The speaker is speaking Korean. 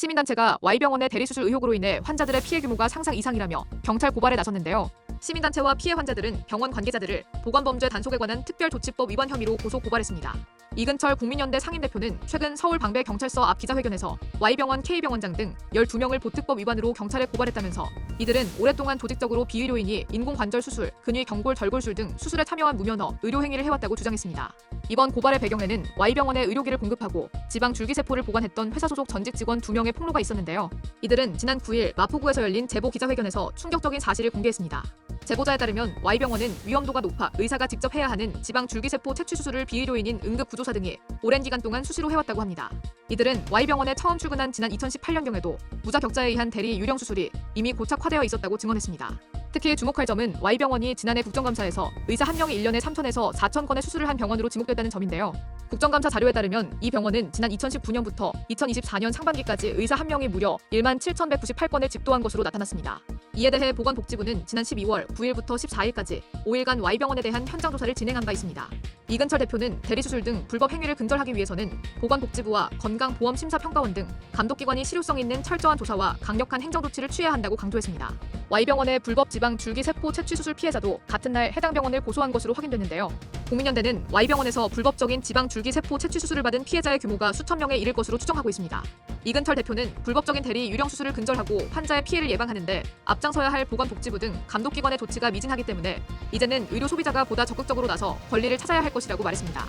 시민단체가 Y병원의 대리수술 의혹으로 인해 환자들의 피해 규모가 상상 이상이라며 경찰 고발에 나섰는데요. 시민단체와 피해 환자들은 병원 관계자들을 보건범죄 단속에 관한 특별조치법 위반 혐의로 고소 고발했습니다. 이근철 국민연대 상임대표는 최근 서울 방배경찰서 앞 기자회견에서 Y병원, K병원장 등 12명을 보특법 위반으로 경찰에 고발했다면서 이들은 오랫동안 조직적으로 비의료인이 인공관절 수술, 근위 경골 절골술 등 수술에 참여한 무면허, 의료행위를 해왔다고 주장했습니다. 이번 고발의 배경에는 Y병원에 의료기를 공급하고 지방 줄기세포를 보관했던 회사 소속 전직 직원 2명의 폭로가 있었는데요. 이들은 지난 9일 마포구에서 열린 제보 기자회견에서 충격적인 사실을 공개했습니다. 제보자에 따르면 Y병원은 위험도가 높아 의사가 직접 해야 하는 지방 줄기세포 채취 수술을 비의료인인 응급구조사 등이 오랜 기간 동안 수시로 해왔다고 합니다. 이들은 Y병원에 처음 출근한 지난 2018년경에도 무자격자에 의한 대리 유령 수술이 이미 고착화되어 있었다고 증언했습니다. 특히 주목할 점은 Y병원이 지난해 국정감사에서 의사 한 명이 1년에 3,000에서 4,000건의 수술을 한 병원으로 지목됐다는 점인데요. 국정감사 자료에 따르면 이 병원은 지난 2019년부터 2024년 상반기까지 의사 한 명이 무려 17,198건을 집도한 것으로 나타났습니다. 이에 대해 보건복지부는 지난 12월 9일부터 14일까지 5일간 Y병원에 대한 현장 조사를 진행한 바 있습니다. 이근철 대표는 대리수술 등 불법 행위를 근절하기 위해서는 보건복지부와 건강보험심사평가원 등 감독기관이 실효성 있는 철저한 조사와 강력한 행정조치를 취해야 한다고 강조했습니다. Y병원의 불법 지방 줄기세포 채취 수술 피해자도 같은 날 해당 병원을 고소한 것으로 확인됐는데요. 국민연대는 Y병원에서 불법적인 지방 줄기세포 채취 수술을 받은 피해자의 규모가 수천 명에 이를 것으로 추정하고 있습니다. 이근철 대표는 불법적인 대리 유령 수술을 근절하고 환자의 피해를 예방하는데 앞장서야 할 보건복지부 등 감독기관의 조치가 미진하기 때문에 이제는 의료 소비자가 보다 적극적으로 나서 권리를 찾아야 할 것이라고 말했습니다.